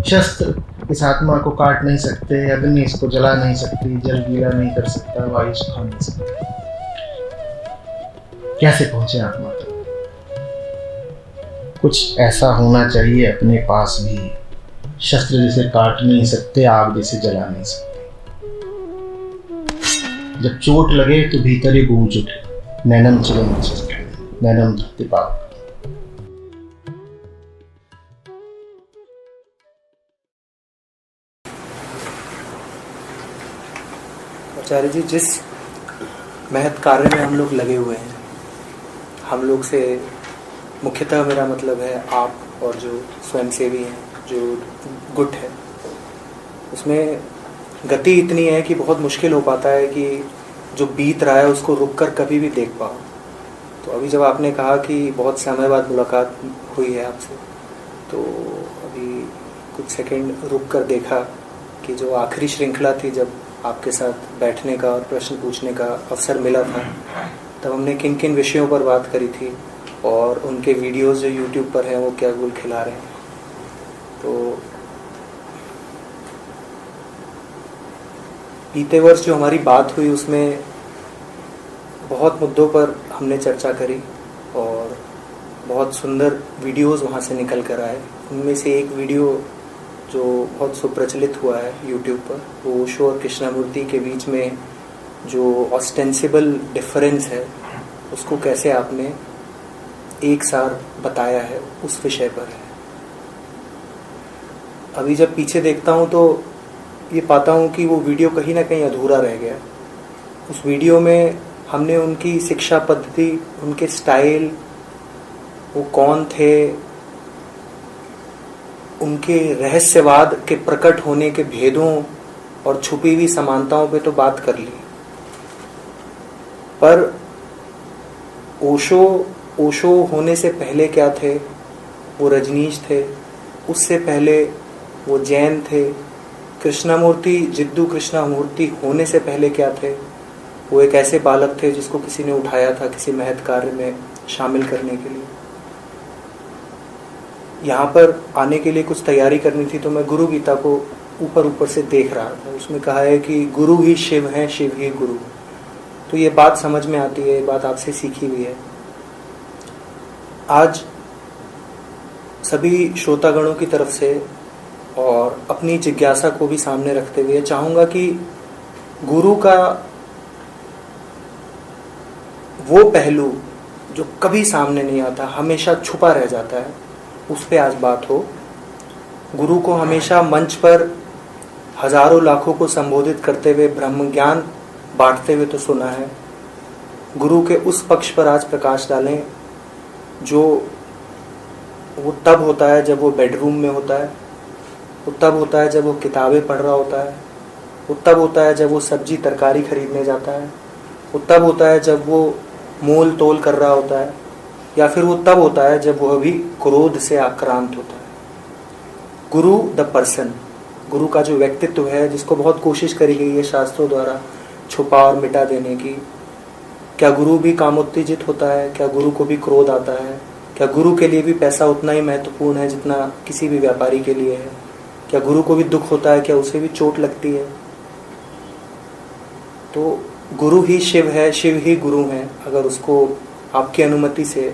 शस्त्र इस आत्मा को काट नहीं सकते, अग्नि इसको जला नहीं सकती, जल गीला नहीं कर सकता, वायु सुखा नहीं सकता। कैसे पहुंचे आत्मा तक? कुछ ऐसा होना चाहिए अपने पास भी, शस्त्र जिसे काट नहीं सकते, आग जिसे जला नहीं सकते। जब चोट लगे तो भीतर ही गूंज उठे, नैनम चिरम नैनम धरती पाप। आचार्य जी, जिस महत् कार्य में हम लोग लगे हुए हैं, हम लोग से मुख्यतः मेरा मतलब है आप और जो स्वयंसेवी हैं, जो गुट है, उसमें गति इतनी है कि बहुत मुश्किल हो पाता है कि जो बीत रहा है उसको रुक कर कभी भी देख पाओ। तो अभी जब आपने कहा कि बहुत समय बाद मुलाकात हुई है आपसे, तो अभी कुछ सेकंड रुक कर देखा कि जो आखिरी श्रृंखला थी जब आपके साथ बैठने का और प्रश्न पूछने का अवसर मिला था, तब हमने किन किन विषयों पर बात करी थी और उनके वीडियोस जो यूट्यूब पर हैं वो क्या गुल खिला रहे हैं। तो बीते वर्ष जो हमारी बात हुई उसमें बहुत मुद्दों पर हमने चर्चा करी और बहुत सुंदर वीडियोस वहाँ से निकल कर आए। उनमें से एक वीडियो जो बहुत सुप्रचलित हुआ है यूट्यूब पर, वो ओशो और कृष्णमूर्ति के बीच में जो ऑस्टेंसिबल डिफरेंस है उसको कैसे आपने एक सार बताया है, उस विषय पर है। अभी जब पीछे देखता हूँ तो ये पाता हूँ कि वो वीडियो कहीं ना कहीं अधूरा रह गया। उस वीडियो में हमने उनकी शिक्षा पद्धति, उनके स्टाइल, वो कौन थे, उनके रहस्यवाद के प्रकट होने के भेदों और छुपी हुई समानताओं पे तो बात कर ली, पर ओशो होने से पहले क्या थे, वो रजनीश थे, उससे पहले वो जैन थे, कृष्णमूर्ति, जिद्दू कृष्णमूर्ति होने से पहले क्या थे, वो एक ऐसे बालक थे जिसको किसी ने उठाया था किसी महत् कार्य में शामिल करने के लिए। यहाँ पर आने के लिए कुछ तैयारी करनी थी तो मैं गुरु गीता को ऊपर से देख रहा था। उसमें कहा है कि गुरु ही शिव है, शिव ही गुरु। तो ये बात समझ में आती है, ये बात आपसे सीखी हुई है। आज सभी श्रोतागणों की तरफ से और अपनी जिज्ञासा को भी सामने रखते हुए चाहूँगा कि गुरु का वो पहलू जो कभी सामने नहीं आता, हमेशा छुपा रह जाता है, उस पे आज बात हो। गुरु को हमेशा मंच पर हजारों लाखों को संबोधित करते हुए ब्रह्म ज्ञान बांटते हुए तो सुना है। गुरु के उस पक्ष पर आज प्रकाश डालें जो वो तब होता है जब वो बेडरूम में होता है, वो तब होता है जब वो किताबें पढ़ रहा होता है, वो तब होता है जब वो सब्जी तरकारी खरीदने जाता है, वो तब होता है जब वो मोल तोल कर रहा होता है, या फिर वो तब होता है जब वह भी क्रोध से आक्रांत होता है। गुरु द पर्सन, गुरु का जो व्यक्तित्व है, जिसको बहुत कोशिश करी गई है शास्त्रों द्वारा छुपा और मिटा देने की। क्या गुरु भी कामोत्तेजित होता है? क्या गुरु को भी क्रोध आता है? क्या गुरु के लिए भी पैसा उतना ही महत्वपूर्ण है जितना किसी भी व्यापारी के लिए है? क्या गुरु को भी दुख होता है? क्या उसे भी चोट लगती है? तो गुरु ही शिव है, शिव ही गुरु है। अगर उसको आपकी अनुमति से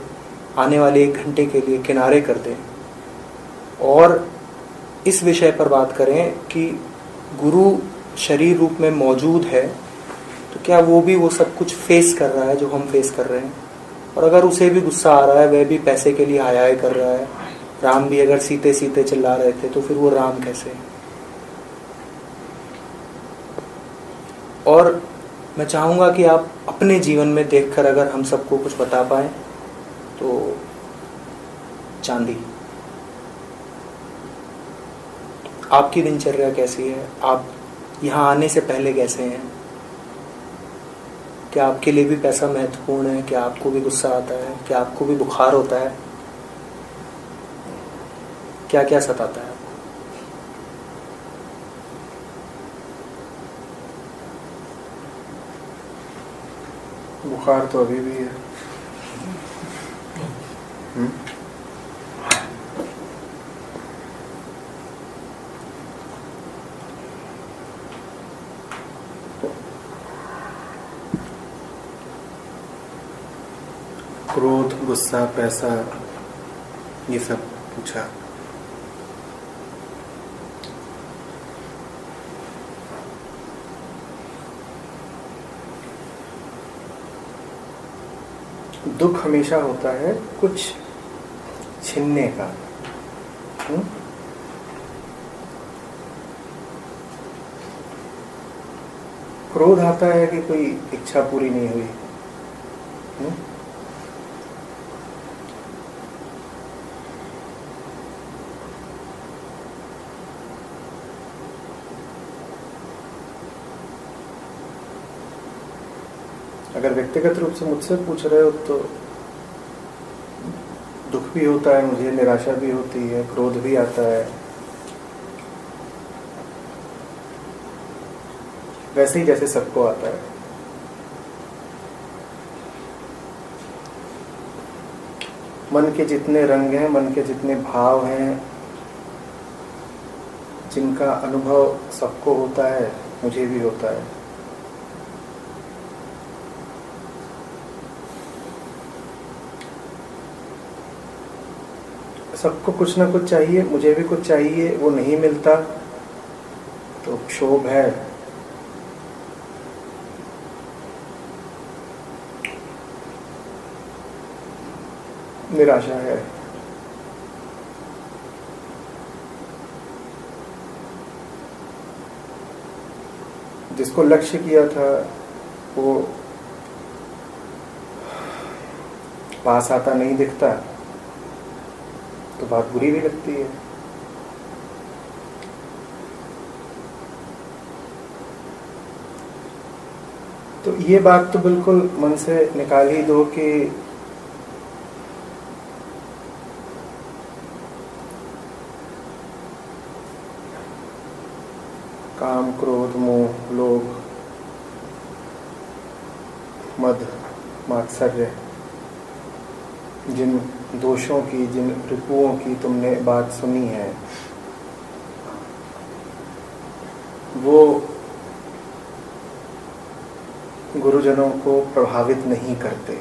आने वाले 1 घंटे के लिए किनारे कर दें और इस विषय पर बात करें कि गुरु शरीर रूप में मौजूद है, तो क्या वो भी वो सब कुछ फेस कर रहा है जो हम फेस कर रहे हैं? और अगर उसे भी गुस्सा आ रहा है, वह भी पैसे के लिए हाय हाय कर रहा है, राम भी अगर सीते सीते चिल्ला रहे थे, तो फिर वो राम कैसे? और मैं चाहूँगा कि आप अपने जीवन में देखकर अगर हम सबको कुछ बता पाएं तो चांदी। आपकी दिनचर्या कैसी है? आप यहाँ आने से पहले कैसे हैं? क्या आपके लिए भी पैसा महत्वपूर्ण है? क्या आपको भी गुस्सा आता है? क्या आपको भी बुखार होता है? क्या क्या सताता है? बुखार तो अभी भी है। क्रोध, गुस्सा, पैसा, ये सब पूछा। दुख हमेशा होता है कुछ छीनने का। क्रोध आता है कि कोई इच्छा पूरी नहीं हुई। अगर व्यक्तिगत रूप से मुझसे पूछ रहे हो तो दुख भी होता है मुझे, निराशा भी होती है, क्रोध भी आता है, वैसे ही जैसे सबको आता है। मन के जितने रंग हैं, मन के जितने भाव हैं, जिनका अनुभव सबको होता है, मुझे भी होता है। सबको कुछ ना कुछ चाहिए, मुझे भी कुछ चाहिए, वो नहीं मिलता तो क्षोभ है। निराशा है। जिसको लक्ष्य किया था वो पास आता नहीं दिखता तो बात बुरी भी लगती है। तो ये बात तो बिल्कुल मन से निकाल ही दो कि काम, क्रोध, मोह, लोभ, मद, मात्सर्य, जिन दोषों की, जिन रिपुओं की तुमने बात सुनी है, वो गुरुजनों को प्रभावित नहीं करते।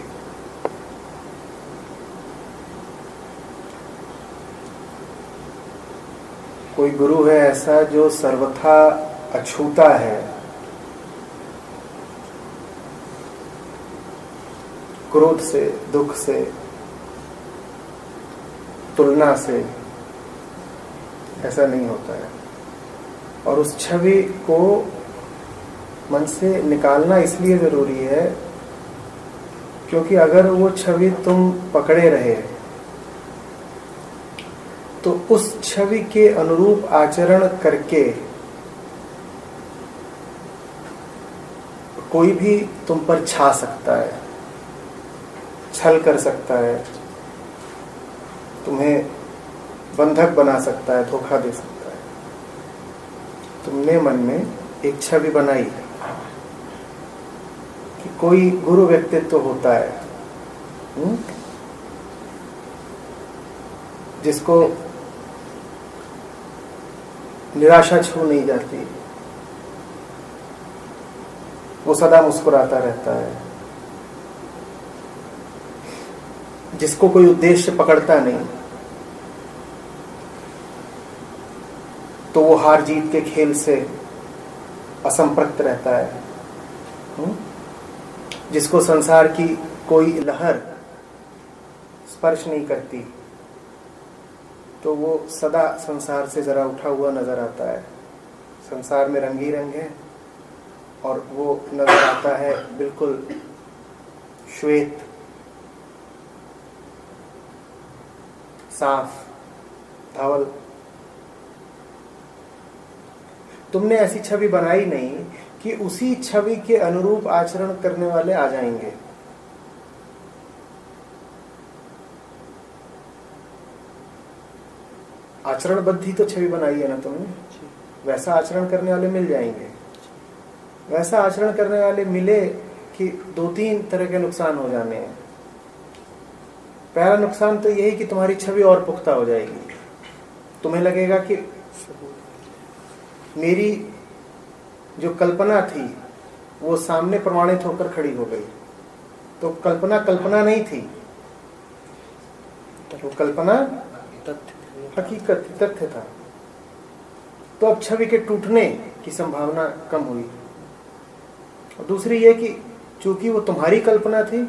कोई गुरु है ऐसा जो सर्वथा अछूता है, क्रोध से, दुख से, तुलना से, ऐसा नहीं होता है। और उस छवि को मन से निकालना इसलिए जरूरी है क्योंकि अगर वो छवि तुम पकड़े रहे तो उस छवि के अनुरूप आचरण करके कोई भी तुम पर छा सकता है, छल कर सकता है, तुम्हें बंधक बना सकता है, धोखा दे सकता है। तुमने मन में एक छवि बनाई कि कोई गुरु व्यक्तित्व होता है जिसको निराशा छू नहीं जाती, वो सदा मुस्कुराता रहता है, जिसको कोई उद्देश्य पकड़ता नहीं, तो वो हार जीत के खेल से असंपृक्त रहता है, जिसको संसार की कोई लहर स्पर्श नहीं करती, तो वो सदा संसार से जरा उठा हुआ नजर आता है। संसार में रंग ही रंग है और वो नजर आता है बिल्कुल श्वेत, साफ, धवल। तुमने ऐसी छवि बनाई नहीं कि उसी छवि के अनुरूप आचरण करने वाले आ जाएंगे। आचरणबद्ध ही तो छवि बनाई है ना तुमने, वैसा आचरण करने वाले मिल जाएंगे। वैसा आचरण करने वाले मिले कि 2-3 तरह के नुकसान हो जाने हैं। पहला नुकसान तो यही कि तुम्हारी छवि और पुख्ता हो जाएगी। तुम्हें लगेगा कि मेरी जो कल्पना थी वो सामने प्रमाणित होकर खड़ी हो गई। तो कल्पना कल्पना नहीं थी, वो कल्पना तथ्य हकीकत तथ्य था। तो अब छवि के टूटने की संभावना कम हुई। और दूसरी ये कि चूंकि वो तुम्हारी कल्पना थी,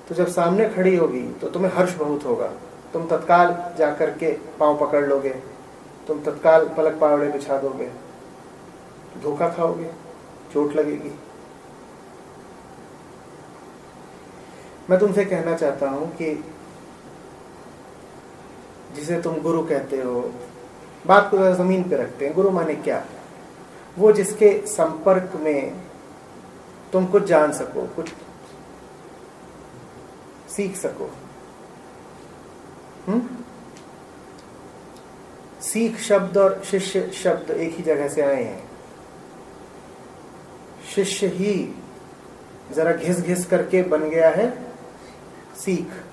तो जब सामने खड़ी होगी तो तुम्हें हर्ष बहुत होगा, तुम तत्काल जाकर के पांव पकड़ लोगे, तुम तत्काल पलक पावड़े बिछा दोगे, धोखा खाओगे, चोट लगेगी। मैं तुमसे कहना चाहता हूं कि जिसे तुम गुरु कहते हो, बात को जमीन पे रखते हैं। गुरु माने क्या? वो जिसके संपर्क में तुम कुछ जान सको, कुछ सीख सको। सीख शब्द और शिष्य शब्द एक ही जगह से आए हैं। शिष्य ही जरा घिस घिस करके बन गया है सीख।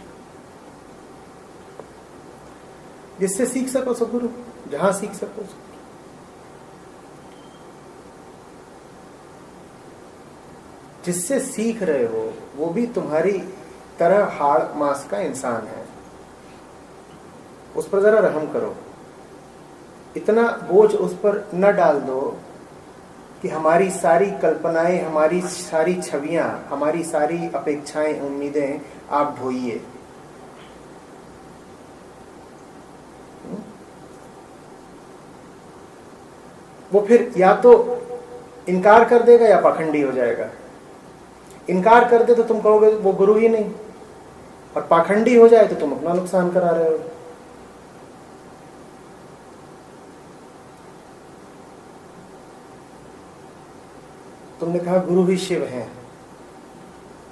जिससे सीख सको सो गुरु, जहां सीख सको सो। जिससे सीख रहे हो वो भी तुम्हारी तरह हाड़ मांस का इंसान है, उस पर जरा रहम करो। इतना बोझ उस पर न डाल दो कि हमारी सारी कल्पनाएं, हमारी सारी छवियां, हमारी सारी अपेक्षाएं, उम्मीदें आप ढोइए। वो फिर या तो इनकार कर देगा या पाखंडी हो जाएगा। इनकार कर दे तो तुम कहोगे वो गुरु ही नहीं, और पाखंडी हो जाए तो तुम अपना नुकसान करा रहे हो। तुमने कहा गुरु ही शिव है।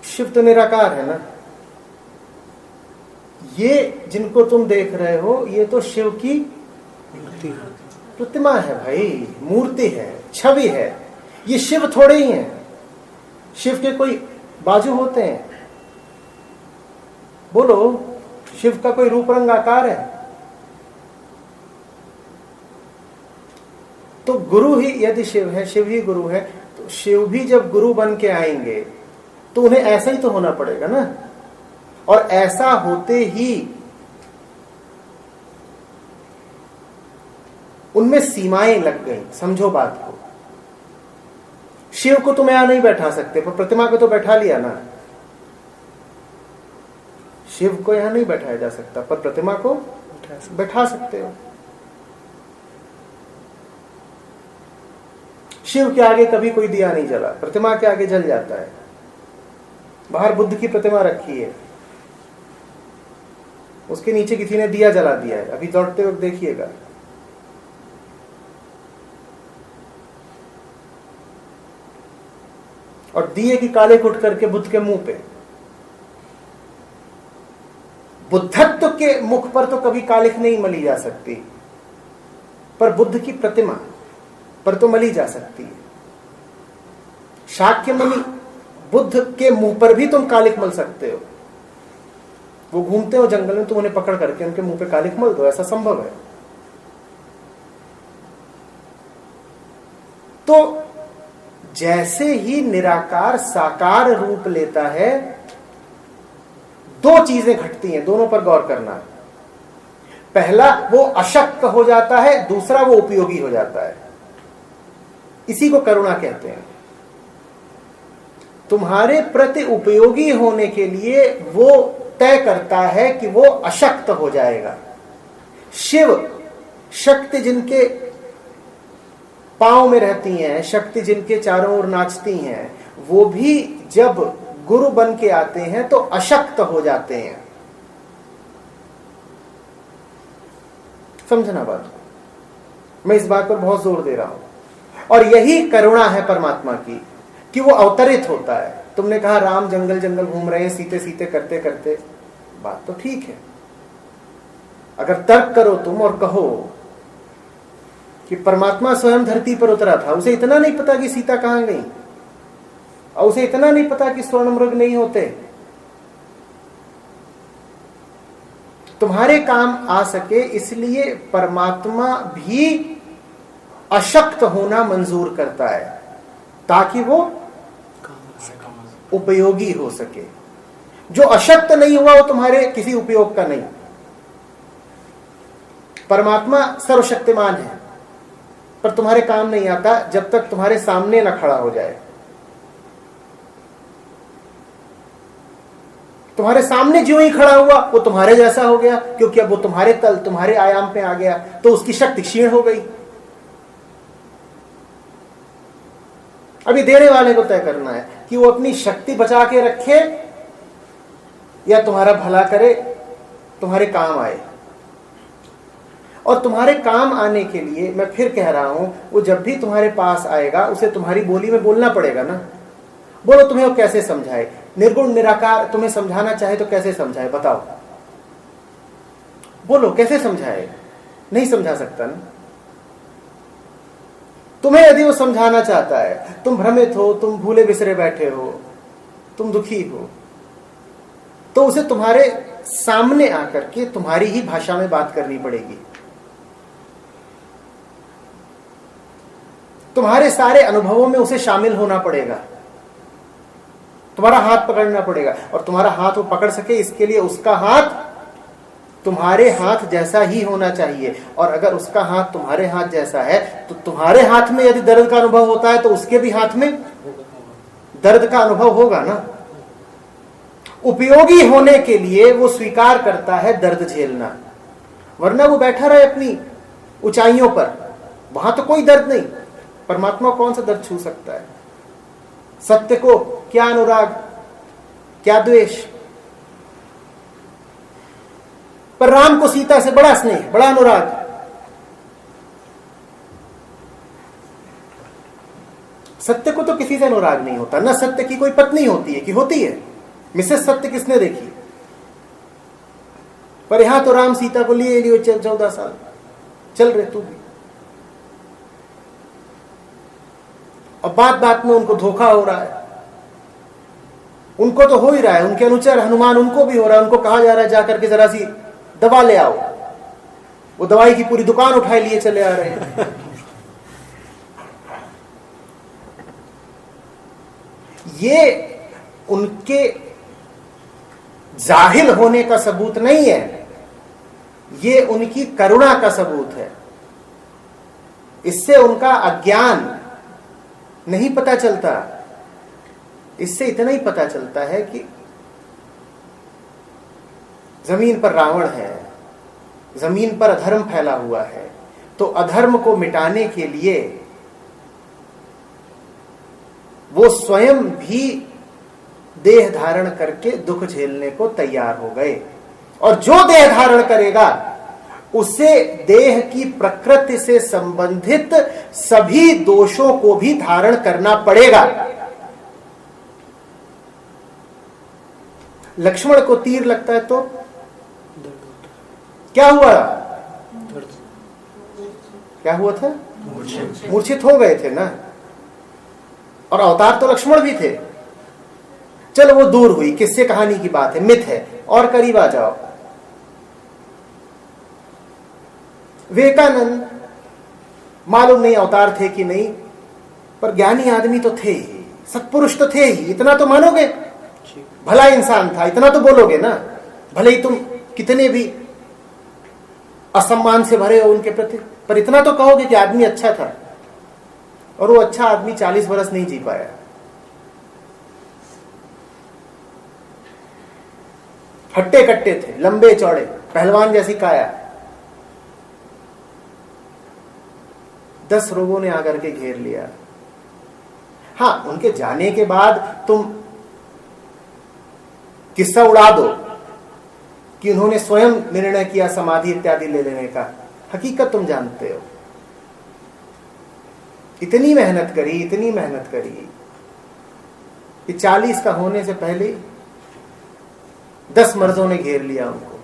शिव तो निराकार है ना। ये जिनको तुम देख रहे हो ये तो शिव की प्रतिमा है भाई, मूर्ति है, छवि है। ये शिव थोड़े ही हैं। शिव के कोई बाजू होते हैं? बोलो, शिव का कोई रूप रंग आकार है? तो गुरु ही यदि शिव है, शिव ही गुरु है, तो शिव भी जब गुरु बन के आएंगे तो उन्हें ऐसा ही तो होना पड़ेगा ना। और ऐसा होते ही उनमें सीमाएं लग गई। समझो बात को। शिव को तुम यहां नहीं बैठा सकते, पर प्रतिमा को तो बैठा लिया ना। शिव को यहां नहीं बैठाया जा सकता, पर प्रतिमा को बैठा सकते हो। शिव के आगे कभी कोई दिया नहीं जला, प्रतिमा के आगे जल जाता है। बाहर बुद्ध की प्रतिमा रखी है, उसके नीचे किसी ने दिया जला दिया है, अभी दौड़ते वक्त देखिएगा। और दिए की काले कुट करके बुद्ध के मुंह पे। बुद्धत्व के मुख पर तो कभी कालिख नहीं मली जा सकती, पर बुद्ध की प्रतिमा पर तो मली जा सकती है। शाक्यमुनि बुद्ध के मुंह पर भी तुम कालिख मल सकते हो। वो घूमते हो जंगल में, तुम उन्हें पकड़ करके उनके मुंह पे कालिख मल दो, ऐसा संभव है। तो जैसे ही निराकार साकार रूप लेता है, दो चीजें घटती हैं, दोनों पर गौर करना है। पहला, वो अशक्त हो जाता है, दूसरा वो उपयोगी हो जाता है। इसी को करुणा कहते हैं। तुम्हारे प्रति उपयोगी होने के लिए वो तय करता है कि वो अशक्त हो जाएगा। शिव शक्ति जिनके पांव में रहती हैं, शक्ति जिनके चारों ओर नाचती हैं, वो भी जब गुरु बन के आते हैं तो अशक्त हो जाते हैं। समझना बात को, मैं इस बात पर बहुत जोर दे रहा हूं। और यही करुणा है परमात्मा की, कि वो अवतरित होता है। तुमने कहा राम जंगल जंगल घूम रहे हैं सीते सीते करते करते, बात तो ठीक है। अगर तर्क करो तुम और कहो कि परमात्मा स्वयं धरती पर उतरा था, उसे इतना नहीं पता कि सीता कहां गई, और उसे इतना नहीं पता कि स्वर्ण मृग नहीं होते, तुम्हारे काम आ सके इसलिए परमात्मा भी अशक्त होना मंजूर करता है, ताकि वो उपयोगी हो सके। जो अशक्त नहीं हुआ वो तुम्हारे किसी उपयोग का नहीं। परमात्मा सर्वशक्तिमान है, पर तुम्हारे काम नहीं आता जब तक तुम्हारे सामने न खड़ा हो जाए। तुम्हारे सामने जो ही खड़ा हुआ वो तुम्हारे जैसा हो गया, क्योंकि अब वो तुम्हारे तल, तुम्हारे आयाम पे आ गया, तो उसकी शक्ति क्षीण हो गई। अभी देने वाले को तय करना है कि वो अपनी शक्ति बचा के रखे या तुम्हारा भला करे, तुम्हारे काम आए। और तुम्हारे काम आने के लिए मैं फिर कह रहा हूं, वो जब भी तुम्हारे पास आएगा उसे तुम्हारी बोली में बोलना पड़ेगा ना। बोलो तुम्हें वो कैसे समझाए? निर्गुण निराकार तुम्हें समझाना चाहे तो कैसे समझाए? बताओ, बोलो कैसे समझाए? नहीं समझा सकता ना। तुम्हें यदि वो समझाना चाहता है, तुम भ्रमित हो, तुम भूले बिसरे बैठे हो, तुम दुखी हो, तो उसे तुम्हारे सामने आकर के तुम्हारी ही भाषा में बात करनी पड़ेगी। तुम्हारे सारे अनुभवों में उसे शामिल होना पड़ेगा, तुम्हारा हाथ पकड़ना पड़ेगा। और तुम्हारा हाथ वो पकड़ सके इसके लिए उसका हाथ तुम्हारे हाथ जैसा ही होना चाहिए। और अगर उसका हाथ तुम्हारे हाथ जैसा है तो तुम्हारे हाथ में यदि दर्द का अनुभव होता है तो उसके भी हाथ में दर्द का अनुभव होगा ना। उपयोगी होने के लिए वो स्वीकार करता है दर्द झेलना, वरना वो बैठा रहे अपनी ऊंचाइयों पर, वहां तो कोई दर्द नहीं। परमात्मा कौन सा दर्द छू सकता है? सत्य को क्या अनुराग, क्या द्वेष। पर राम को सीता से बड़ा स्नेह, बड़ा अनुराग। सत्य को तो किसी से अनुराग नहीं होता, ना सत्य की कोई पत्नी होती है कि होती है। मिसेस सत्य किसने देखी? पर यहां तो राम सीता को लिए 14 साल चल रहे तू भी। और बात बात में उनको धोखा हो रहा है। उनको तो हो ही रहा है, उनके अनुचर हनुमान उनको भी हो रहा है। उनको कहा जा रहा है जाकर के जरा सी दवा ले आओ, वो दवाई की पूरी दुकान उठाए लिए चले आ रहे हैं। ये उनके जाहिल होने का सबूत नहीं है, ये उनकी करुणा का सबूत है। इससे उनका अज्ञान नहीं पता चलता। इससे इतना ही पता चलता है कि जमीन पर रावण है, जमीन पर अधर्म फैला हुआ है, तो अधर्म को मिटाने के लिए वो स्वयं भी देह धारण करके दुख झेलने को तैयार हो गए। और जो देह धारण करेगा उसे देह की प्रकृति से संबंधित सभी दोषों को भी धारण करना पड़ेगा। लक्ष्मण को तीर लगता है तो क्या हुआ? क्या हुआ था? मूर्छित हो गए थे ना। और अवतार तो लक्ष्मण भी थे। चलो वो दूर हुई, किस्से कहानी की बात है, मिथ है। और करीब आ जाओ, विवेकानंद मालूम नहीं अवतार थे कि नहीं, पर ज्ञानी आदमी तो थे ही, सत्पुरुष तो थे ही, इतना तो मानोगे। भला इंसान था, इतना तो बोलोगे ना। भले ही तुम कितने भी असम्मान से भरे हो उनके प्रति, पर इतना तो कहोगे कि आदमी अच्छा था। और वो अच्छा आदमी 40 वर्ष नहीं जी पाया। हट्टे कट्टे थे, लंबे चौड़े, पहलवान जैसी काया। 10 रोगों ने आकर के घेर लिया। हां, उनके जाने के बाद तुम किस्सा उड़ा दो कि उन्होंने स्वयं निर्णय किया समाधि इत्यादि ले लेने का। हकीकत तुम जानते हो। इतनी मेहनत करी, इतनी मेहनत करी कि 40 का होने से पहले 10 मर्जों ने घेर लिया उनको।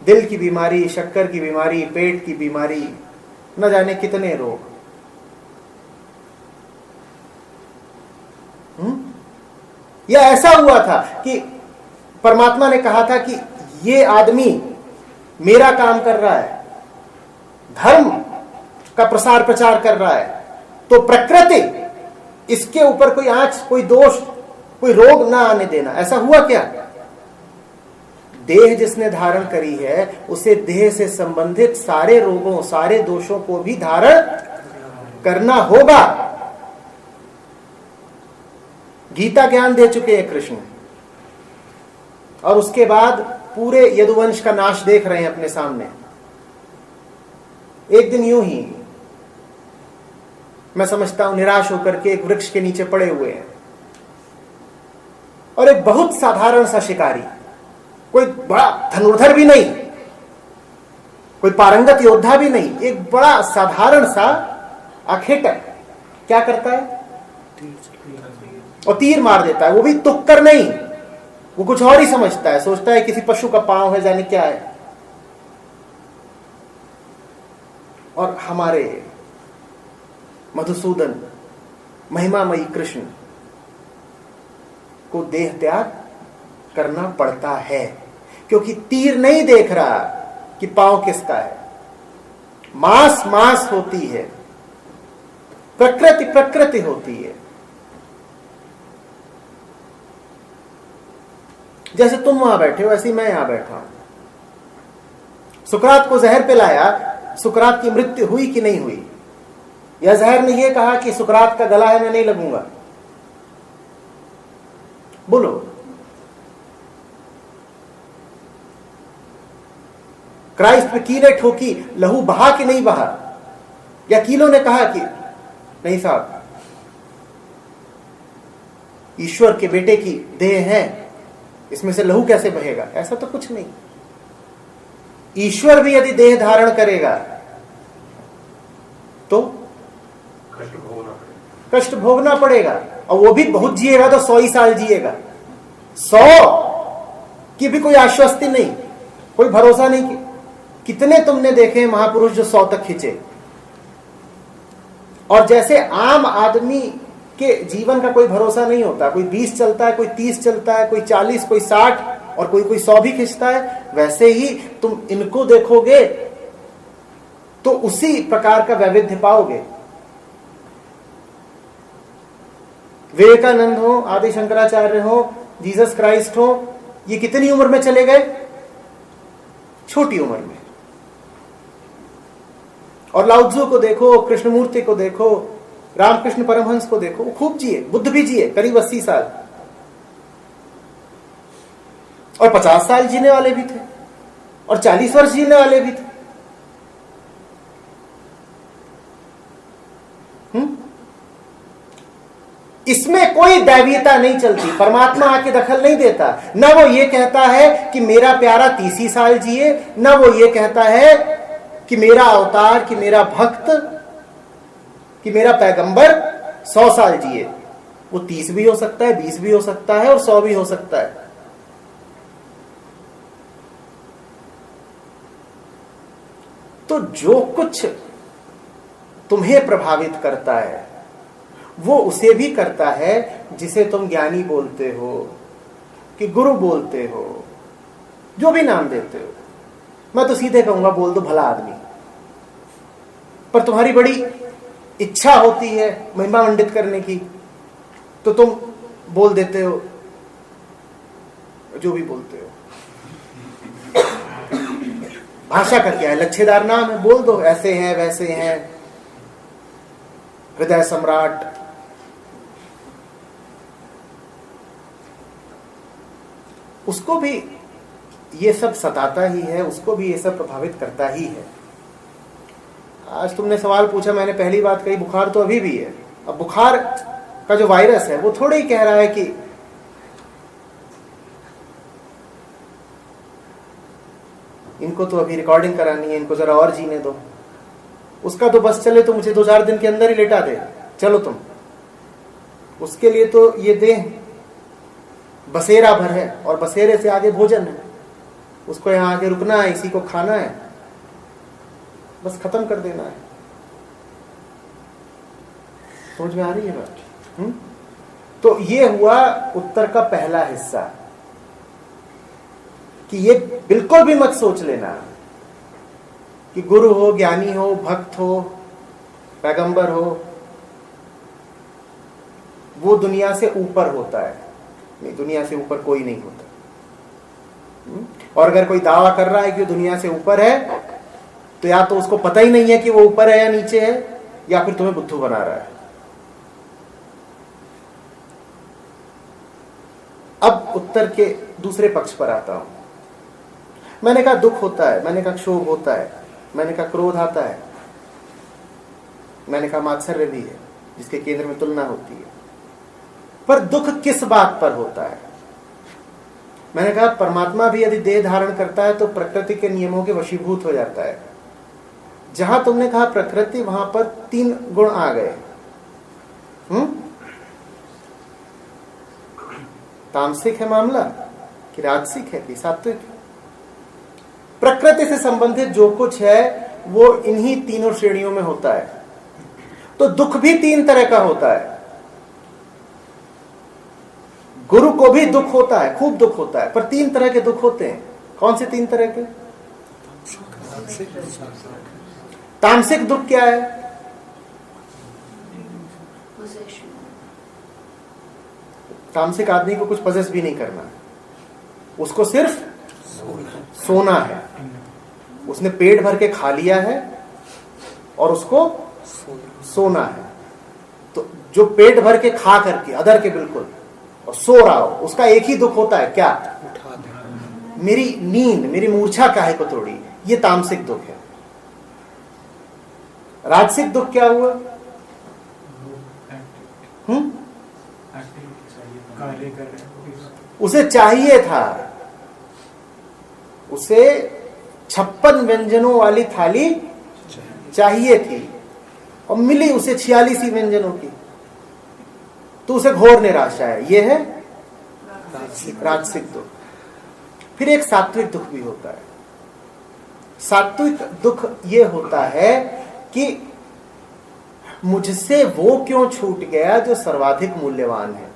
दिल की बीमारी, शक्कर की बीमारी, पेट की बीमारी, न जाने कितने रोग। यह ऐसा हुआ था कि परमात्मा ने कहा था कि ये आदमी मेरा काम कर रहा है, धर्म का प्रसार प्रचार कर रहा है, तो प्रकृति इसके ऊपर कोई आंच, कोई दोष, कोई रोग ना आने देना। ऐसा हुआ क्या? देह जिसने धारण करी है उसे देह से संबंधित सारे रोगों, सारे दोषों को भी धारण करना होगा। गीता ज्ञान दे चुके हैं कृष्ण, और उसके बाद पूरे यदुवंश का नाश देख रहे हैं अपने सामने। एक दिन यूं ही मैं समझता हूं निराश होकर के एक वृक्ष के नीचे पड़े हुए हैं, और एक बहुत साधारण सा शिकारी, कोई बड़ा धनुर्धर भी नहीं, कोई पारंगत योद्धा भी नहीं, एक बड़ा साधारण सा अखेटक क्या करता है, और तीर मार देता है। वो भी तुक्कर नहीं, वो कुछ और ही समझता है, सोचता है किसी पशु का पांव है, जाने क्या है। और हमारे मधुसूदन महिमामयी कृष्ण को देह त्याग करना पड़ता है, क्योंकि तीर नहीं देख रहा कि पांव किसका है। मांस मांस होती है, प्रकृति प्रकृति होती है। जैसे तुम वहां बैठे हो वैसे ही मैं यहां बैठा हूं। सुकरात को जहर पिलाया, सुकरात की मृत्यु हुई कि नहीं हुई? या जहर ने यह कहा कि सुकरात का गला है, मैं नहीं लगूंगा? बोलो। क्राइस्ट पे कीले ठोकी, लहू बहा कि नहीं बहा? या कीलों ने कहा कि नहीं साहब, ईश्वर के बेटे की देह है, इसमें से लहू कैसे बहेगा? ऐसा तो कुछ नहीं। ईश्वर भी यदि देह धारण करेगा तो कष्ट भोगना पड़ेगा, और वो भी बहुत जिएगा तो 100 ही साल जिएगा। 100 की भी कोई आश्वस्ति नहीं, कोई भरोसा नहीं। कि कितने तुमने देखे महापुरुष जो 100 तक खिंचे। और जैसे आम आदमी के जीवन का कोई भरोसा नहीं होता, कोई 20 चलता है, कोई 30 चलता है, कोई 40, कोई 60 और कोई 100 भी खिंचता है, वैसे ही तुम इनको देखोगे तो उसी प्रकार का वैविध्य पाओगे। विवेकानंद हो, आदि शंकराचार्य हो, जीसस क्राइस्ट हो, ये कितनी उम्र में चले गए? छोटी उम्र में। और लाउत्जू को देखो, कृष्णमूर्ति को देखो, रामकृष्ण परमहंस को देखो, वो खूब जिए। बुद्ध भी जिए करीब 80 साल, और 50 साल जीने वाले भी थे, और 40 वर्ष जीने वाले भी थे। इसमें कोई दैवीयता नहीं चलती। परमात्मा आके दखल नहीं देता। ना वो ये कहता है कि मेरा प्यारा 30 साल जिए, ना वो ये कहता है कि मेरा अवतार, कि मेरा भक्त, कि मेरा पैगंबर 100 साल जिए। वो 30 भी हो सकता है, 20 भी हो सकता है, और 100 भी हो सकता है। तो जो कुछ तुम्हें प्रभावित करता है वो उसे भी करता है जिसे तुम ज्ञानी बोलते हो, कि गुरु बोलते हो, जो भी नाम देते हो। मैं तो सीधे कहूंगा बोल दो भला आदमी। पर तुम्हारी बड़ी इच्छा होती है महिमा मंडित करने की, तो तुम बोल देते हो जो भी बोलते हो। भाषा का क्या है? लच्छेदार नाम है, बोल दो, ऐसे हैं वैसे हैं, हृदय सम्राट। उसको भी ये सब सताता ही है, उसको भी ये सब प्रभावित करता ही है। आज तुमने सवाल पूछा, मैंने पहली बात कही बुखार तो अभी भी है। अब बुखार का जो वायरस है वो थोड़ा ही कह रहा है कि इनको तो अभी रिकॉर्डिंग करानी है, इनको जरा और जीने दो। उसका तो बस चले तो मुझे 2-4 दिन के अंदर ही लेटा दे, चलो तुम। उसके लिए तो ये देह बसेरा भर है, और बसेरे से आगे भोजन है। उसको यहां आके रुकना है, इसी को खाना है, बस खत्म कर देना है। समझ में आ रही है बात? तो ये हुआ उत्तर का पहला हिस्सा, कि ये बिल्कुल भी मत सोच लेना कि गुरु हो, ज्ञानी हो, भक्त हो, पैगंबर हो, वो दुनिया से ऊपर होता है। नहीं, दुनिया से ऊपर कोई नहीं होता। और अगर कोई दावा कर रहा है कि वो दुनिया से ऊपर है, तो या तो उसको पता ही नहीं है कि वो ऊपर है या नीचे है, या फिर तुम्हें बुद्धू बना रहा है। अब उत्तर के दूसरे पक्ष पर आता हूं। मैंने कहा दुख होता है, मैंने कहा क्षोभ होता है, मैंने कहा क्रोध आता है, मैंने कहा मात्सर्य भी है जिसके केंद्र में तुलना होती है। पर दुख किस बात पर होता है? मैंने कहा परमात्मा भी यदि देह धारण करता है तो प्रकृति के नियमों के वशीभूत हो जाता है। जहां तुमने कहा प्रकृति, वहां पर 3 गुण आ गए। तामसिक है मामला कि राजसिक है कि सात्विक? प्रकृति से संबंधित जो कुछ है वो इन्हीं तीनों श्रेणियों में होता है। तो दुख भी 3 तरह का होता है। गुरु को भी दुख होता है, खूब दुख होता है, पर 3 तरह के दुख होते हैं। कौन से 3 तरह के? तामसिक दुख क्या है? तामसिक आदमी को कुछ पजेस भी नहीं करना, उसको सिर्फ सोना है। उसने पेट भर के खा लिया है और उसको सोना है। तो जो पेट भर के खा करके अदर के बिल्कुल और सो रहा हो, उसका एक ही दुख होता है, क्या? मेरी नींद, मेरी मूर्छा काहे को तोड़ी। ये तामसिक दुख है। राजसिक दुख क्या हुआ? उसे चाहिए था, उसे 56 व्यंजनों वाली थाली चाहिए थी और मिली उसे 46 ही व्यंजनों की, तो उसे घोर निराशा है। यह है राजसिक दुख। फिर एक सात्विक दुख भी होता है। सात्विक दुख यह होता है कि मुझसे वो क्यों छूट गया जो सर्वाधिक मूल्यवान है,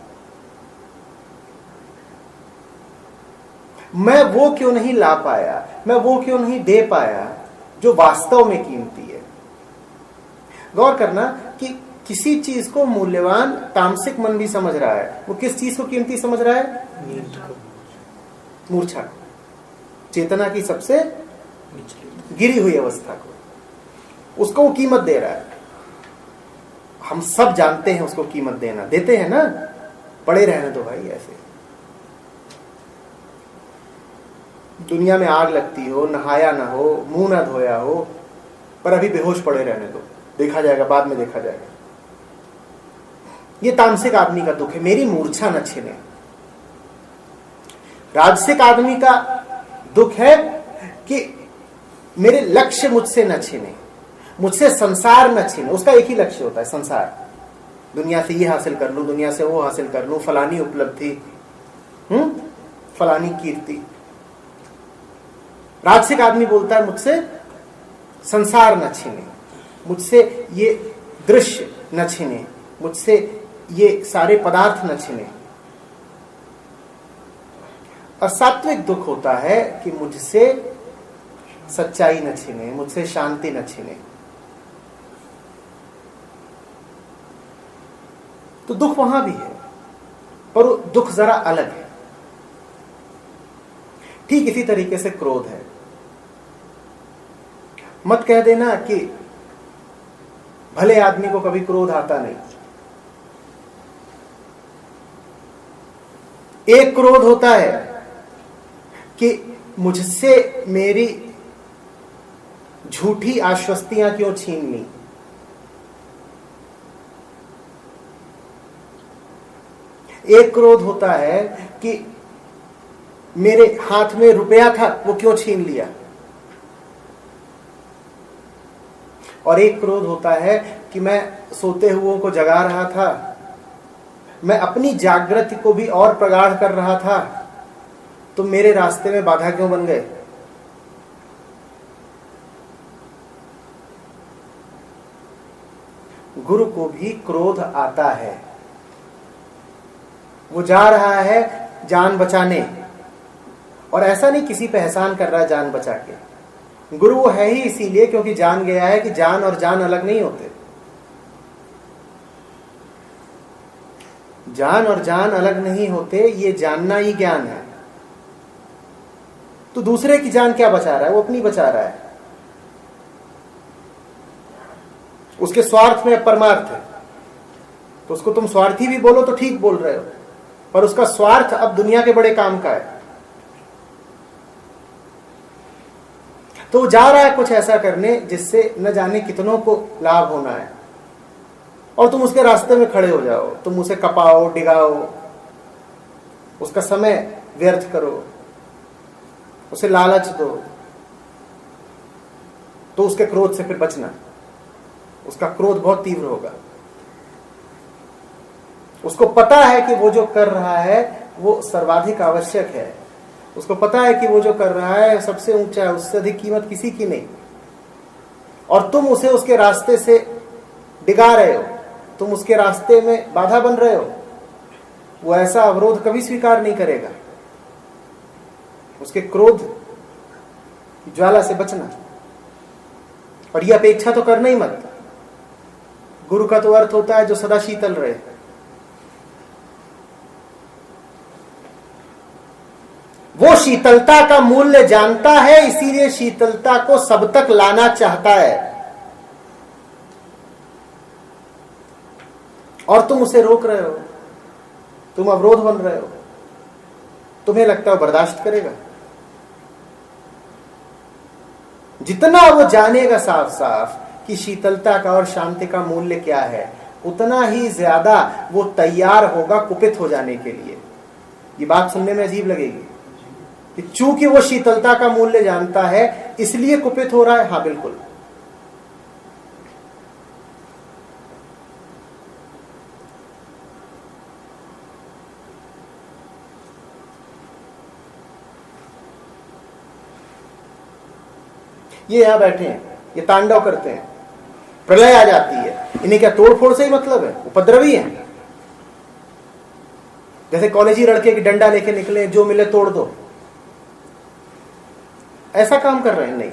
मैं वो क्यों नहीं ला पाया, मैं वो क्यों नहीं दे पाया जो वास्तव में कीमती है। गौर करना कि किसी चीज को मूल्यवान तामसिक मन भी समझ रहा है। वो किस चीज को कीमती समझ रहा है? मूर्छा, चेतना की सबसे गिरी हुई अवस्था को, उसको वो कीमत दे रहा है। हम सब जानते हैं उसको कीमत देना, देते हैं ना, पड़े रहने दो भाई। ऐसे दुनिया में आग लगती हो, नहाया ना हो, मुंह ना धोया हो, पर अभी बेहोश पड़े रहने दो, देखा जाएगा, बाद में देखा जाएगा। ये तामसिक आदमी का दुख है, मेरी मूर्छा न छिने। राजसिक आदमी का दुख है कि मेरे लक्ष्य मुझसे न छिने, मुझसे संसार न छिने। उसका एक ही लक्ष्य होता है, संसार। दुनिया से ये हासिल कर लूं, दुनिया से वो हासिल कर लूं, फलानी उपलब्धि, फलानी कीर्ति। राजसिक आदमी बोलता है मुझसे संसार न छिने, मुझसे ये दृश्य न छिने, मुझसे ये सारे पदार्थ न छिने। और सात्विक दुख होता है कि मुझसे सच्चाई न छिने, मुझसे शांति न छिने। तो दुख वहां भी है, पर वो दुख जरा अलग है। ठीक इसी तरीके से क्रोध है। मत कह देना कि भले आदमी को कभी क्रोध आता नहीं। एक क्रोध होता है कि मुझसे मेरी झूठी आश्वस्तियां क्यों छीन ली। एक क्रोध होता है कि मेरे हाथ में रुपया था, वो क्यों छीन लिया। और एक क्रोध होता है कि मैं सोते हुओं को जगा रहा था, मैं अपनी जागृति को भी और प्रगाढ़ कर रहा था, तो मेरे रास्ते में बाधा क्यों बन गए। गुरु को भी क्रोध आता है। वो जा रहा है जान बचाने, और ऐसा नहीं किसी पे एहसान कर रहा है जान बचा के। गुरु वो है ही इसीलिए क्योंकि जान गया है कि जान और जान अलग नहीं होते। जान और जान अलग नहीं होते, ये जानना ही ज्ञान है। तो दूसरे की जान क्या बचा रहा है? वो अपनी बचा रहा है। उसके स्वार्थ में परमार्थ है, तो उसको तुम स्वार्थी भी बोलो तो ठीक बोल रहे हो, पर उसका स्वार्थ अब दुनिया के बड़े काम का है। तो वो जा रहा है कुछ ऐसा करने जिससे न जाने कितनों को लाभ होना है, और तुम उसके रास्ते में खड़े हो जाओ, तुम उसे कपाओ, डिगाओ, उसका समय व्यर्थ करो, उसे लालच दो, तो उसके क्रोध से फिर बचना। उसका क्रोध बहुत तीव्र होगा। उसको पता है कि वो जो कर रहा है वो सर्वाधिक आवश्यक है, उसको पता है कि वो जो कर रहा है सबसे ऊंचा है, उससे अधिक कीमत किसी की नहीं, और तुम उसे उसके रास्ते से डिगा रहे हो, तुम उसके रास्ते में बाधा बन रहे हो। वो ऐसा अवरोध कभी स्वीकार नहीं करेगा। उसके क्रोध की ज्वाला से बचना, और ये अपेक्षा तो करना ही मत। गुरु का तो अर्थ होता है जो सदा शीतल रहे। वो शीतलता का मूल्य जानता है, इसीलिए शीतलता को सब तक लाना चाहता है, और तुम उसे रोक रहे हो, तुम अवरोध बन रहे हो। तुम्हें लगता है बर्दाश्त करेगा? जितना वो जानेगा साफ साफ कि शीतलता का और शांति का मूल्य क्या है, उतना ही ज्यादा वो तैयार होगा कुपित हो जाने के लिए। ये बात सुनने में अजीब लगेगी कि चूंकि वो शीतलता का मूल्य जानता है इसलिए कुपित हो रहा है। हाँ बिल्कुल, ये यहां बैठे हैं, ये तांडव करते हैं, प्रलय आ जाती है, इन्हें क्या तोड़ फोड़ से ही मतलब है? उपद्रवी है। जैसे कॉलेजी लड़के की डंडा लेके निकले, जो मिले तोड़ दो, ऐसा काम कर रहे हैं। नहीं,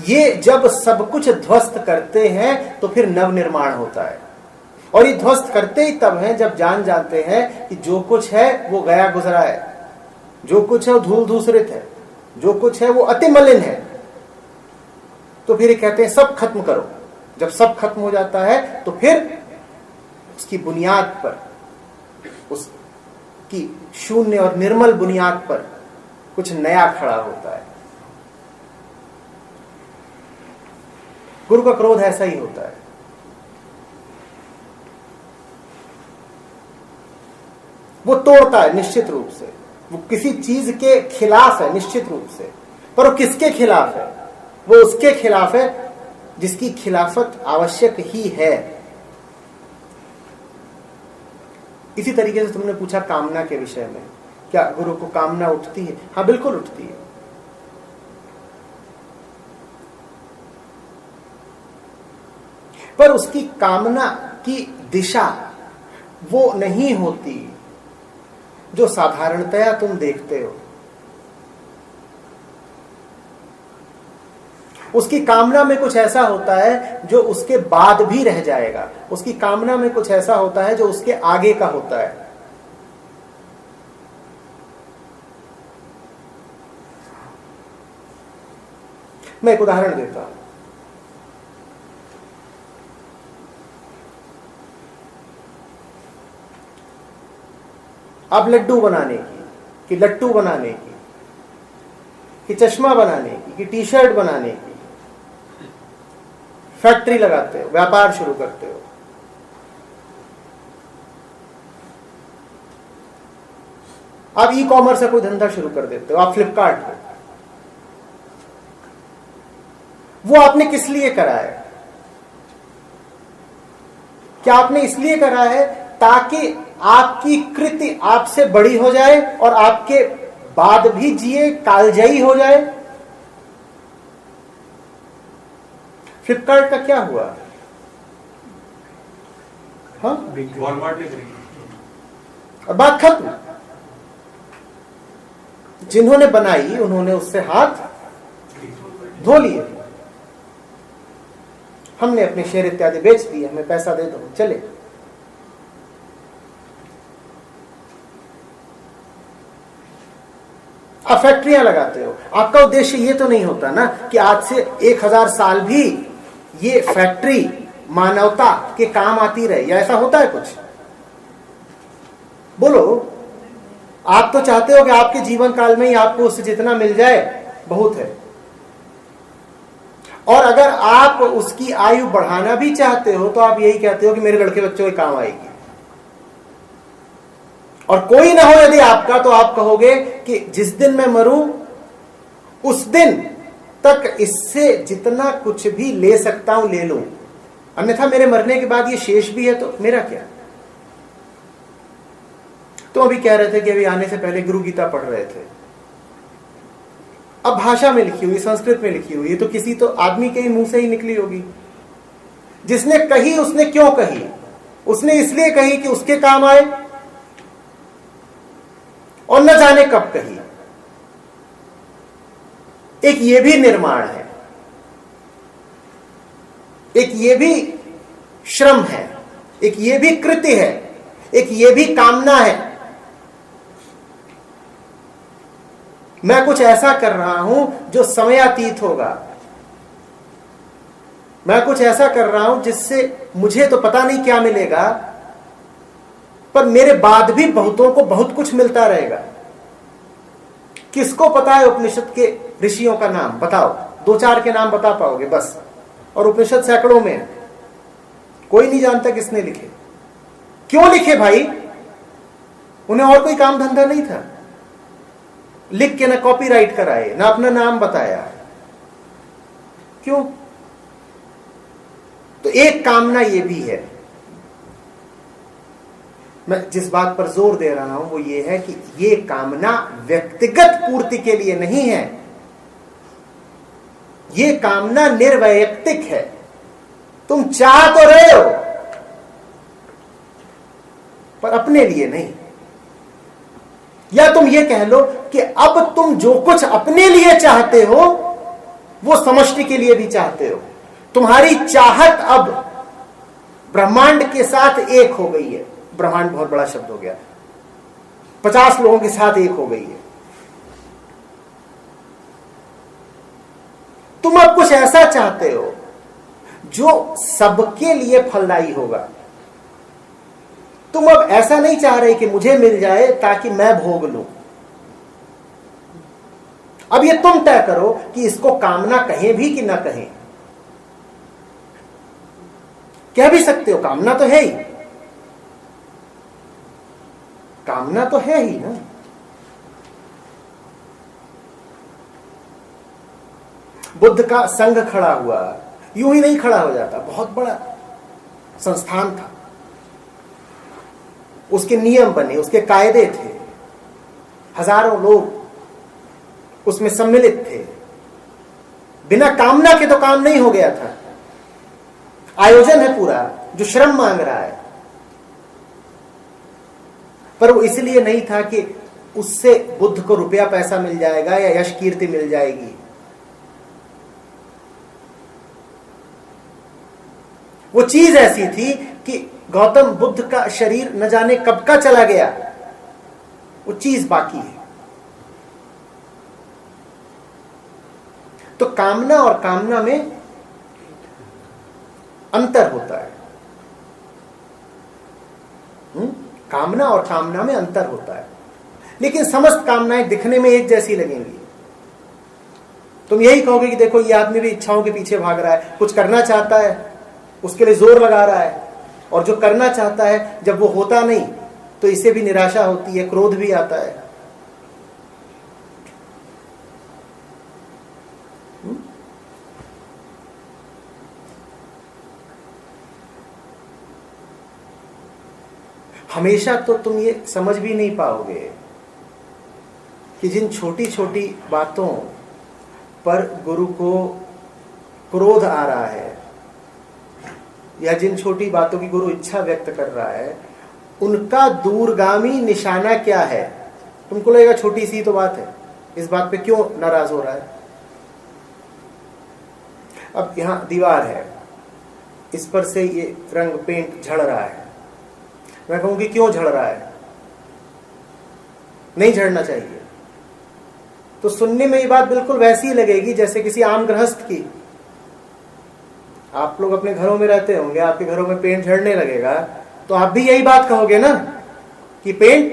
ये जब सब कुछ ध्वस्त करते हैं तो फिर नव निर्माण होता है, और ये ध्वस्त करते ही तब हैं जब जान जाते हैं कि जो कुछ है वो गया गुजरा है, जो कुछ है वो धूल धूसरित है, जो कुछ है वो अति मलिन है। तो फिर ये कहते हैं सब खत्म करो। जब सब खत्म हो जाता है तो फिर उसकी बुनियाद पर, उसकी शून्य और निर्मल बुनियाद पर कुछ नया खड़ा होता है। गुरु का क्रोध ऐसा ही होता है। वो तोड़ता है निश्चित रूप से, वो किसी चीज के खिलाफ है निश्चित रूप से, पर वो किसके खिलाफ है? वो उसके खिलाफ है जिसकी खिलाफत आवश्यक ही है। इसी तरीके से तुमने पूछा कामना के विषय में, क्या गुरु को कामना उठती है? हाँ बिल्कुल उठती है। पर उसकी कामना की दिशा वो नहीं होती जो साधारणतया तुम देखते हो। उसकी कामना में कुछ ऐसा होता है जो उसके बाद भी रह जाएगा, उसकी कामना में कुछ ऐसा होता है जो उसके आगे का होता है। मैं एक उदाहरण देता हूं। अब लड्डू बनाने की, कि लट्टू बनाने की, कि चश्मा बनाने की, कि टी शर्ट बनाने की फैक्ट्री लगाते हो, व्यापार शुरू करते हो। आप ई कॉमर्स से कोई धंधा शुरू कर देते हो, आप फ्लिपकार्ट हो। वो आपने किस लिए करा है? क्या आपने इसलिए करा है ताकि आपकी कृति आपसे बड़ी हो जाए और आपके बाद भी जिए, कालजयी हो जाए? फ्लिपकार्ट का क्या हुआ? हाँ, वॉलमार्ट ने और बात खत्म। जिन्होंने बनाई उन्होंने उससे हाथ धो लिए। हमने अपने शेयर इत्यादि बेच दिए, हमें पैसा दे दो, चले। आप फैक्ट्रियां लगाते हो, आपका उद्देश्य ये तो नहीं होता ना कि आज से 1000 साल भी ये फैक्ट्री मानवता के काम आती रहे, या ऐसा होता है कुछ? बोलो। आप तो चाहते हो कि आपके जीवन काल में ही आपको उससे जितना मिल जाए बहुत है, और अगर आप उसकी आयु बढ़ाना भी चाहते हो तो आप यही कहते हो कि मेरे लड़के बच्चों के काम आएगी, और कोई ना हो यदि आपका, तो आप कहोगे कि जिस दिन मैं मरूं उस दिन तक इससे जितना कुछ भी ले सकता हूं ले लूं, अन्यथा मेरे मरने के बाद ये शेष भी है तो मेरा क्या। तो अभी कह रहे थे कि अभी आने से पहले गुरु गीता पढ़ रहे थे। अब भाषा में लिखी हुई, संस्कृत में लिखी हुई, तो किसी तो आदमी के ही मुंह से ही निकली होगी। जिसने कही उसने क्यों कही? उसने इसलिए कही कि उसके काम आए, और न जाने कब कही। एक ये भी निर्माण है, एक ये भी श्रम है, एक ये भी कृत्य है, एक ये भी कामना है। मैं कुछ ऐसा कर रहा हूं जो समयातीत होगा, मैं कुछ ऐसा कर रहा हूं जिससे मुझे तो पता नहीं क्या मिलेगा, पर मेरे बाद भी बहुतों को बहुत कुछ मिलता रहेगा। किसको पता है उपनिषद के ऋषियों का नाम? बताओ, 2-4 के नाम बता पाओगे बस, और उपनिषद सैकड़ों में, कोई नहीं जानता किसने लिखे। क्यों लिखे भाई? उन्हें और कोई काम धंधा नहीं था, लिख के ना कॉपीराइट कराए, ना अपना नाम बताया। क्यों? तो एक कामना ये भी है। मैं जिस बात पर जोर दे रहा हूं वो ये है कि ये कामना व्यक्तिगत पूर्ति के लिए नहीं है, ये कामना निर्वैयक्तिक है। तुम चाह तो रहे हो पर अपने लिए नहीं। या तुम ये कह लो कि अब तुम जो कुछ अपने लिए चाहते हो वो समष्टि के लिए भी चाहते हो। तुम्हारी चाहत अब ब्रह्मांड के साथ एक हो गई है। ब्रह्मांड बहुत बड़ा शब्द हो गया, 50 लोगों के साथ एक हो गई है। तुम अब कुछ ऐसा चाहते हो जो सबके लिए फलदायी होगा। तुम अब ऐसा नहीं चाह रहे कि मुझे मिल जाए ताकि मैं भोग लूं। अब ये तुम तय करो कि इसको कामना कहें भी कि ना कहें। कह भी सकते हो, कामना तो है ही, कामना तो है ही ना। बुद्ध का संघ खड़ा हुआ, यूं ही नहीं खड़ा हो जाता, बहुत बड़ा संस्थान था, उसके नियम बने, उसके कायदे थे, हजारों लोग उसमें सम्मिलित थे। बिना कामना के तो काम नहीं हो गया था। आयोजन है पूरा जो श्रम मांग रहा है, पर वो इसलिए नहीं था कि उससे बुद्ध को रुपया पैसा मिल जाएगा या यश कीर्ति मिल जाएगी। वो चीज ऐसी थी कि गौतम बुद्ध का शरीर न जाने कब का चला गया, वो चीज बाकी है। तो कामना और कामना में अंतर होता है। कामना और कामना में अंतर होता है, लेकिन समस्त कामनाएं दिखने में एक जैसी लगेंगी। तुम यही कहोगे कि देखो ये आदमी भी इच्छाओं के पीछे भाग रहा है, कुछ करना चाहता है, उसके लिए जोर लगा रहा है, और जो करना चाहता है जब वो होता नहीं तो इसे भी निराशा होती है, क्रोध भी आता है। हमेशा तो तुम ये समझ भी नहीं पाओगे कि जिन छोटी छोटी बातों पर गुरु को क्रोध आ रहा है, या जिन छोटी बातों की गुरु इच्छा व्यक्त कर रहा है, उनका दूरगामी निशाना क्या है। तुमको लगेगा छोटी सी तो बात है, इस बात पे क्यों नाराज हो रहा है। अब यहां दीवार है, इस पर से ये रंग पेंट झड़ रहा है, मैं कहूं कि क्यों झड़ रहा है, नहीं झड़ना चाहिए। तो सुनने में ये बात बिल्कुल वैसी ही लगेगी जैसे किसी आम गृहस्थ की। आप लोग अपने घरों में रहते होंगे, आपके घरों में पेंट झड़ने लगेगा तो आप भी यही बात कहोगे ना कि पेंट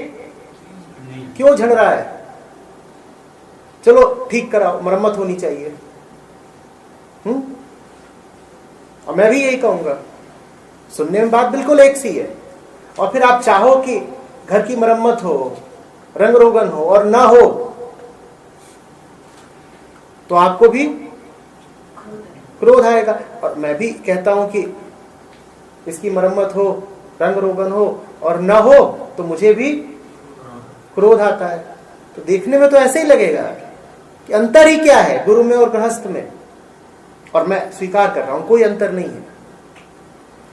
क्यों झड़ रहा है, चलो ठीक कराओ, मरम्मत होनी चाहिए। और मैं भी यही कहूंगा, सुनने में बात बिल्कुल एक सी है। और फिर आप चाहो कि घर की मरम्मत हो, रंग रोगन हो और ना हो, तो आपको भी क्रोध आएगा। और मैं भी कहता हूं कि इसकी मरम्मत हो, रंग रोगन हो और ना हो, तो मुझे भी क्रोध आता है। तो देखने में तो ऐसे ही लगेगा कि अंतर ही क्या है गुरु में और गृहस्थ में। और मैं स्वीकार कर रहा हूं कोई अंतर नहीं है,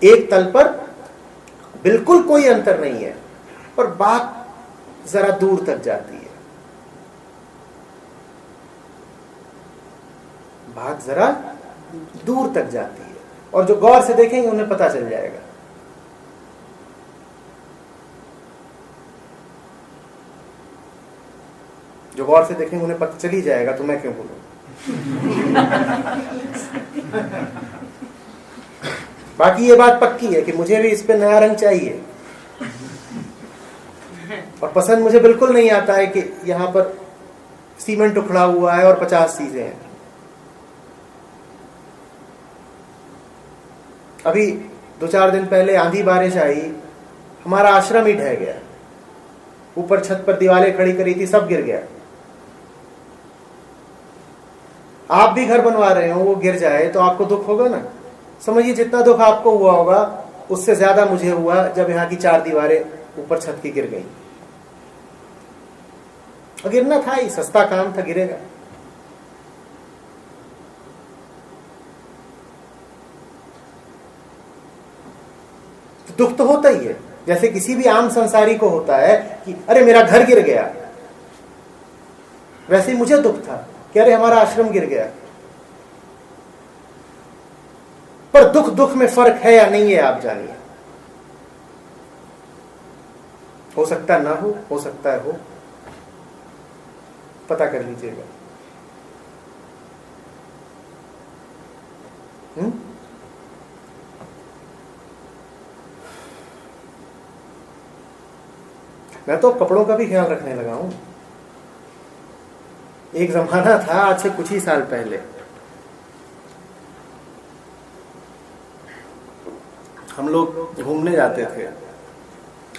एक तल पर बिल्कुल कोई अंतर नहीं है, पर बात जरा दूर तक जाती है, बात जरा दूर तक जाती है। और जो गौर से देखेंगे उन्हें पता चल जाएगा। जो गौर से देखेंगे उन्हें पता चल ही जाएगा, तो मैं क्यों बोलूं। बाकी ये बात पक्की है कि मुझे भी इस पे नया रंग चाहिए। और पसंद मुझे बिल्कुल नहीं आता है कि यहां पर सीमेंट उखड़ा हुआ है और 50 चीजें हैं। अभी 2-4 दिन पहले आंधी बारिश आई, हमारा आश्रम ही ढह गया। ऊपर छत पर दीवारें खड़ी करी थी, सब गिर गया। आप भी घर बनवा रहे हो, वो गिर जाए तो आपको दुख होगा ना। समझिए जितना दुख आपको हुआ होगा उससे ज्यादा मुझे हुआ जब यहाँ की 4 दीवारें ऊपर छत की गिर गई। और गिरना था ही, सस्ता काम था, गिरेगा। तो दुख तो होता ही है, जैसे किसी भी आम संसारी को होता है कि अरे मेरा घर गिर गया, वैसे ही मुझे दुख था कि अरे हमारा आश्रम गिर गया। पर दुख दुख में फर्क है या नहीं है आप जानिए। हो सकता ना हो सकता है हो, पता कर लीजिएगा। मैं तो कपड़ों का भी ख्याल रखने लगा हूं। एक जमाना था, आज से कुछ ही साल पहले, हम लोग घूमने जाते थे।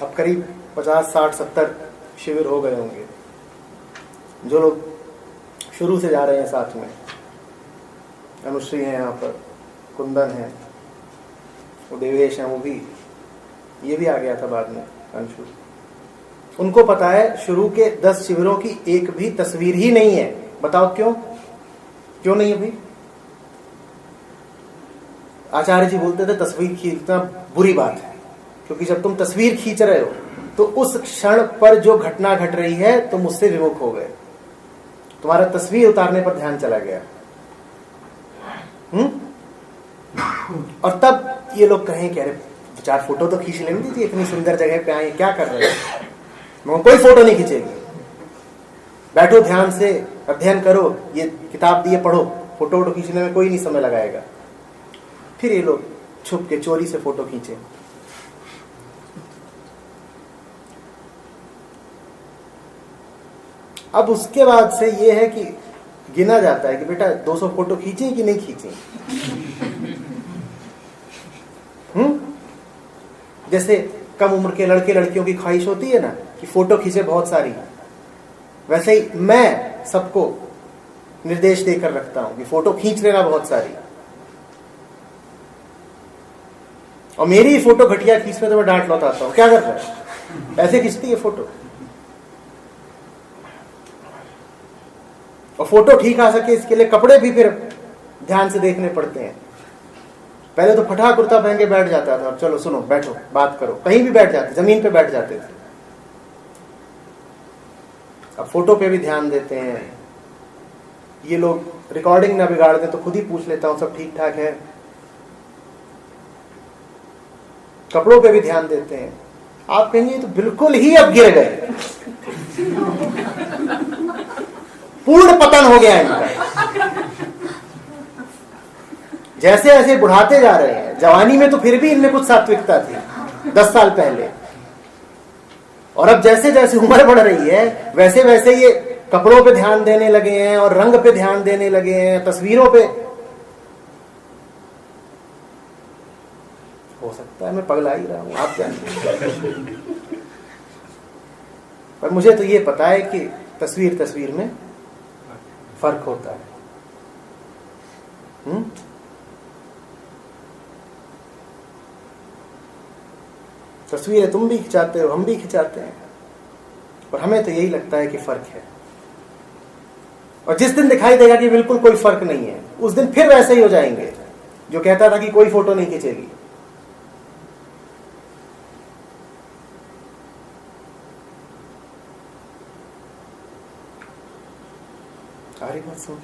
अब करीब 50, 60, 70 शिविर हो गए होंगे। जो लोग शुरू से जा रहे हैं साथ में, अनुश्री है यहाँ पर, कुंदन है, वो देवेश है, वो भी, ये भी आ गया था बाद में, अंशु। उनको पता है शुरू के 10 शिविरों की एक भी तस्वीर ही नहीं है। बताओ क्यों? क्यों नहीं है भाई? आचार्य जी बोलते थे तस्वीर खींचना बुरी बात है, क्योंकि जब तुम तस्वीर खींच रहे हो तो उस क्षण पर जो घटना घट रही है तुम उससे विमुख हो गए, तुम्हारा तस्वीर उतारने पर ध्यान चला गया। और तब ये लोग कहें कि अरे 4 फोटो तो खींच लेने दीजिए, इतनी सुंदर जगह पे आए, क्या कर रहे हैं? कोई फोटो नहीं खींचेगी, बैठो ध्यान से अध्ययन करो, ये किताब दिए पढ़ो, फोटो वोटो खींचने में कोई नहीं समय लगाएगा। फिर ये लोग छुप के चोरी से फोटो खींचे। अब उसके बाद से ये है कि गिना जाता है कि बेटा 200 फोटो खींचे कि नहीं खींचे। जैसे कम उम्र के लड़के लड़कियों की ख्वाहिश होती है ना कि फोटो खींचे बहुत सारी, वैसे ही मैं सबको निर्देश देकर रखता हूं कि फोटो खींच लेना बहुत सारी। और मेरी फोटो घटिया खींचने तो मैं डांट लौटाता हूं, क्या कर रहा है, ऐसे खींचती है फोटो। और फोटो ठीक आ सके इसके लिए कपड़े भी फिर ध्यान से देखने पड़ते हैं। पहले तो फटा कुर्ता पहन के बैठ जाता था, अब चलो सुनो बैठो बात करो, कहीं भी बैठ जाते, जमीन पे बैठ जाते थे। अब फोटो पे भी ध्यान देते हैं। ये लोग रिकॉर्डिंग ना बिगाड़ दें तो खुद ही पूछ लेता हूं सब ठीक ठाक है। कपड़ों पे भी ध्यान देते हैं। आप कहेंगे तो बिल्कुल ही अब गिर गए। पूर्ण पतन हो गया इनका। जैसे जैसे बुढ़ाते जा रहे हैं, जवानी में तो फिर भी इनमें कुछ सात्विकता थी 10 साल पहले, और अब जैसे जैसे उम्र बढ़ रही है वैसे वैसे ये कपड़ों पे ध्यान देने लगे हैं और रंग पे ध्यान देने लगे हैं, तस्वीरों पे। हो सकता है मैं पगला ही रहा हूं, आप जानते। पर मुझे तो ये पता है कि तस्वीर तस्वीर में फर्क होता है। तस्वीरें तुम भी खिंचाते हो, हम भी खिंचाते हैं, और हमें तो यही लगता है कि फर्क है। और जिस दिन दिखाई देगा कि बिल्कुल कोई फर्क नहीं है, उस दिन फिर वैसे ही हो जाएंगे जो कहता था कि कोई फोटो नहीं खींचेगी। सारी बात समझ